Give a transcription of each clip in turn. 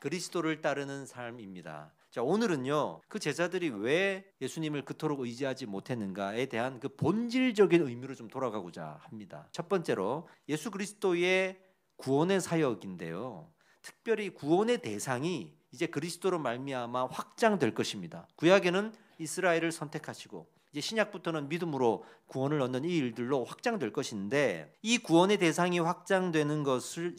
그리스도를 따르는 삶입니다. 자, 오늘은요, 그 제자들이 왜 예수님을 그토록 의지하지 못했는가에 대한 그 본질적인 의미로 좀 돌아가고자 합니다. 첫 번째로 예수 그리스도의 구원의 사역인데요, 특별히 구원의 대상이 이제 그리스도로 말미암아 확장될 것입니다. 구약에는 이스라엘을 선택하시고 이제 신약부터는 믿음으로 구원을 얻는 이 일들로 확장될 것인데, 이 구원의 대상이 확장되는 것을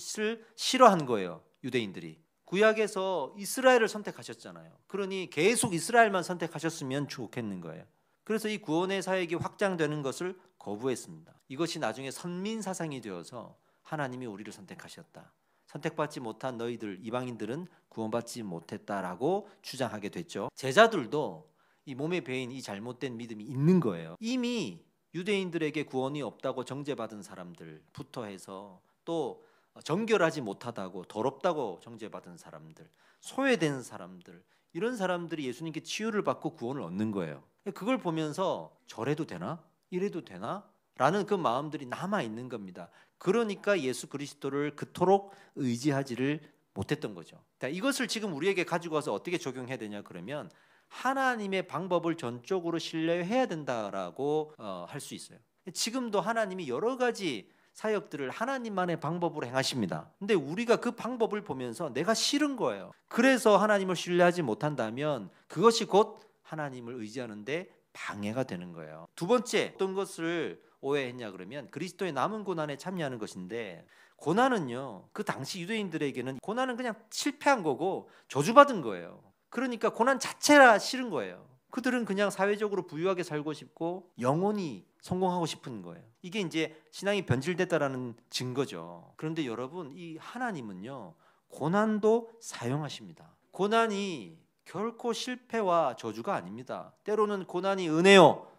싫어한 거예요, 유대인들이. 구약에서 이스라엘을 선택하셨잖아요. 그러니 계속 이스라엘만 선택하셨으면 좋겠는 거예요. 그래서 이 구원의 사역이 확장되는 것을 거부했습니다. 이것이 나중에 선민 사상이 되어서 하나님이 우리를 선택하셨다, 선택받지 못한 너희들 이방인들은 구원받지 못했다라고 주장하게 됐죠. 제자들도 이 몸에 배인 이 잘못된 믿음이 있는 거예요. 이미 유대인들에게 구원이 없다고 정죄받은 사람들부터 해서 또 정결하지 못하다고 더럽다고 정죄받은 사람들, 소외된 사람들, 이런 사람들이 예수님께 치유를 받고 구원을 얻는 거예요. 그걸 보면서 저래도 되나? 이래도 되나? 라는 그 마음들이 남아 있는 겁니다. 그러니까 예수 그리스도를 그토록 의지하지를 못했던 거죠. 이것을 지금 우리에게 가지고 와서 어떻게 적용해야 되냐 그러면, 하나님의 방법을 전적으로 신뢰해야 된다라고 할 수 있어요. 지금도 하나님이 여러 가지 사역들을 하나님만의 방법으로 행하십니다. 근데 우리가 그 방법을 보면서 내가 싫은 거예요. 그래서 하나님을 신뢰하지 못한다면 그것이 곧 하나님을 의지하는데 방해가 되는 거예요. 두 번째, 어떤 것을 오해했냐 그러면 그리스도의 남은 고난에 참여하는 것인데, 고난은요, 그 당시 유대인들에게는 고난은 그냥 실패한 거고 저주받은 거예요. 그러니까 고난 자체라 싫은 거예요. 그들은 그냥 사회적으로 부유하게 살고 싶고 영원히 성공하고 싶은 거예요. 이게 이제 신앙이 변질됐다라는 증거죠. 그런데 여러분, 이 하나님은요, 고난도 사용하십니다. 고난이 결코 실패와 저주가 아닙니다. 때로는 고난이 은혜요,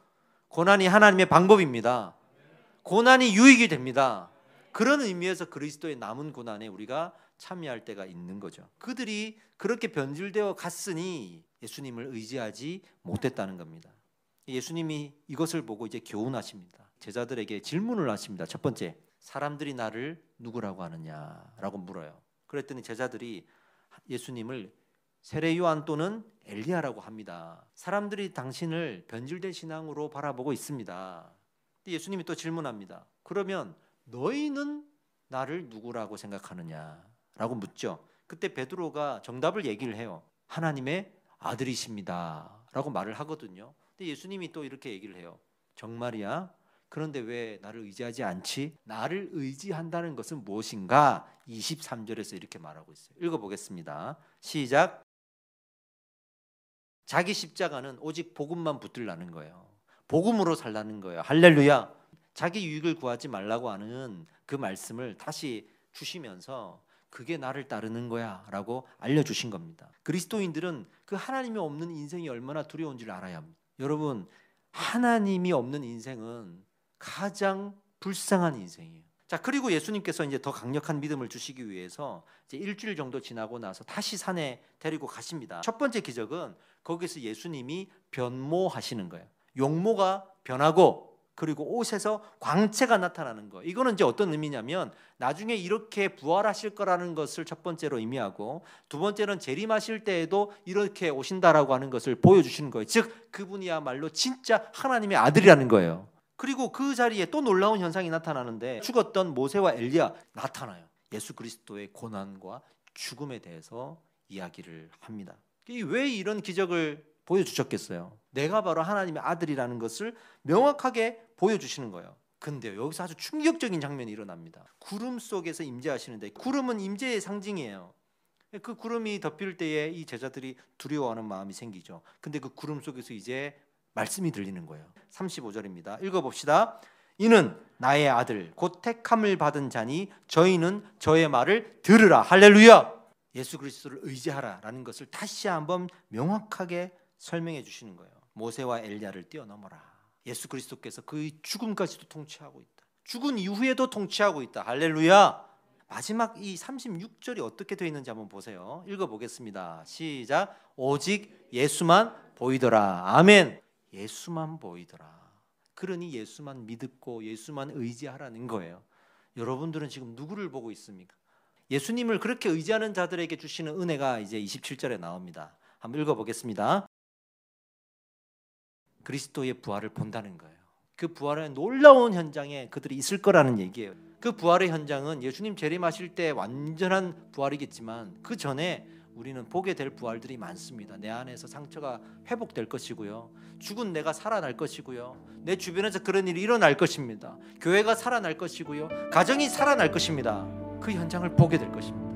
고난이 하나님의 방법입니다. 고난이 유익이 됩니다. 그런 의미에서 그리스도의 남은 고난에 우리가 참여할 때가 있는 거죠. 그들이 그렇게 변질되어 갔으니 예수님을 의지하지 못했다는 겁니다. 예수님이 이것을 보고 이제 교훈하십니다. 제자들에게 질문을 하십니다. 첫 번째, 사람들이 나를 누구라고 하느냐라고 물어요. 그랬더니 제자들이 예수님을 세례 요한 또는 엘리야라고 합니다. 사람들이 당신을 변질된 신앙으로 바라보고 있습니다. 예수님이 또 질문합니다. 그러면 너희는 나를 누구라고 생각하느냐라고 묻죠. 그때 베드로가 정답을 얘기를 해요. 하나님의 아들이십니다라고 말을 하거든요. 근데 예수님이 또 이렇게 얘기를 해요. 정말이야? 그런데 왜 나를 의지하지 않지? 나를 의지한다는 것은 무엇인가? 23절에서 이렇게 말하고 있어요. 읽어보겠습니다. 시작. 자기 십자가는 오직 복음만 붙들라는 거예요. 복음으로 살라는 거예요. 할렐루야. 자기 유익을 구하지 말라고 하는 그 말씀을 다시 주시면서 그게 나를 따르는 거야 라고 알려주신 겁니다. 그리스도인들은 그 하나님이 없는 인생이 얼마나 두려운지를 알아야 합니다. 여러분, 하나님이 없는 인생은 가장 불쌍한 인생이에요. 자, 그리고 예수님께서 이제 더 강력한 믿음을 주시기 위해서 이제 일주일 정도 지나고 나서 다시 산에 데리고 가십니다. 첫 번째 기적은 거기서 예수님이 변모하시는 거예요. 용모가 변하고 그리고 옷에서 광채가 나타나는 거. 이거는 이제 어떤 의미냐면 나중에 이렇게 부활하실 거라는 것을 첫 번째로 의미하고, 두 번째는 재림하실 때에도 이렇게 오신다라고 하는 것을 보여주시는 거예요. 즉 그분이야말로 진짜 하나님의 아들이라는 거예요. 그리고 그 자리에 또 놀라운 현상이 나타나는데, 죽었던 모세와 엘리야 나타나요. 예수 그리스도의 고난과 죽음에 대해서 이야기를 합니다. 왜 이런 기적을 보여주셨겠어요? 내가 바로 하나님의 아들이라는 것을 명확하게 보여주시는 거예요. 근데 여기서 아주 충격적인 장면이 일어납니다. 구름 속에서 임재하시는데, 구름은 임재의 상징이에요. 그 구름이 덮일 때에 이 제자들이 두려워하는 마음이 생기죠. 근데 그 구름 속에서 이제 말씀이 들리는 거예요. 35절입니다. 읽어봅시다. 이는 나의 아들 곧 택함을 받은 자니 저희는 저의 말을 들으라. 할렐루야. 예수 그리스도를 의지하라라는 것을 다시 한번 명확하게 설명해 주시는 거예요. 모세와 엘리야를 뛰어넘어라. 예수 그리스도께서 그 죽음까지도 통치하고 있다. 죽은 이후에도 통치하고 있다. 할렐루야. 마지막 이 36절이 어떻게 되어 있는지 한번 보세요. 읽어보겠습니다. 시작. 오직 예수만 보이더라. 아멘. 예수만 보이더라. 그러니 예수만 믿고 예수만 의지하라는 거예요. 여러분들은 지금 누구를 보고 있습니까? 예수님을 그렇게 의지하는 자들에게 주시는 은혜가 이제 27절에 나옵니다. 한번 읽어보겠습니다. 그리스도의 부활을 본다는 거예요. 그 부활의 놀라운 현장에 그들이 있을 거라는 얘기예요. 그 부활의 현장은 예수님 재림하실 때 완전한 부활이겠지만 그 전에 우리는 보게 될 부활들이 많습니다. 내 안에서 상처가 회복될 것이고요. 죽은 내가 살아날 것이고요. 내 주변에서 그런 일이 일어날 것입니다. 교회가 살아날 것이고요. 가정이 살아날 것입니다. 그 현장을 보게 될 것입니다.